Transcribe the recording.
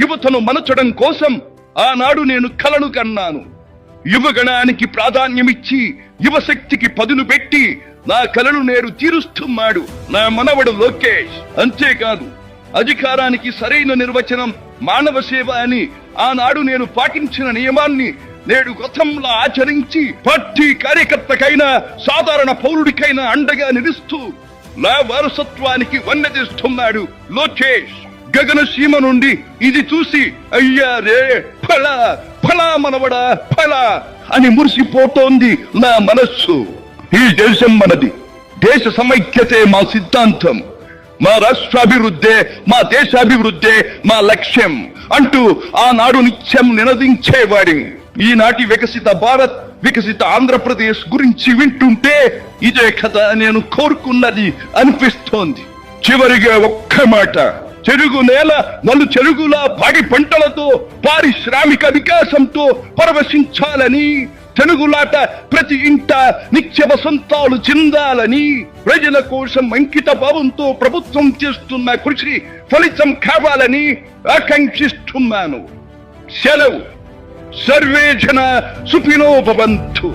యువతను మనచడం కోసం ఆనాడు నేను కలను కన్నాను. యువగణానికి ప్రాధాన్యమిచ్చి యువశక్తికి పదును పెట్టి నా కలను నేడు తీరుస్తున్నాడు నా మనవడు లోకేష్. అంతేకాదు, అధికారానికి సరైన నిర్వచనం మానవ సేవ అని ఆనాడు నేను పాటించిన నియమాన్ని నేడు గతంలో ఆచరించి పార్టీ కార్యకర్తకైనా సాధారణ పౌరుడికైనా అండగా నిలుస్తూ నా వారసత్వానికి వన్నెదిస్తున్నాడు లోకేష్. గగన సీమ నుండి ఇది చూసి అయ్యా రే ఫలా ఫలా మనవడా ఫలా అని మురిసిపోతోంది నా మనస్సు. ఈ దేశం మనది, దేశ సమైక్యతే మా సిద్ధాంతం, మా రాష్ట్రాభివృద్ధే మా దేశాభివృద్ధే మా లక్ష్యం అంటూ ఆనాడు నిత్యం నినదించేవాడి. ఈనాటి వికసిత భారత్, వికసిత ఆంధ్రప్రదేశ్ గురించి వింటుంటే ఇదే కదా నేను కోరుకున్నది అనిపిస్తోంది. చివరిగా ఒక్క మాట, చెరుగు నేల నలు చెరుగులా పాడి పంటలతో పారిశ్రామిక వికాసంతో పరవశించాలని, తెలుగులాట ప్రతి ఇంట నిత్య వసంతాలు చెందాలని, ప్రజల కోసం అంకిత భావంతో ప్రభుత్వం చేస్తున్న కృషి ఫలితం కావాలని ఆకాంక్షిస్తున్నాను. సెలవు. సర్వే జన సుఖినో భవంతు.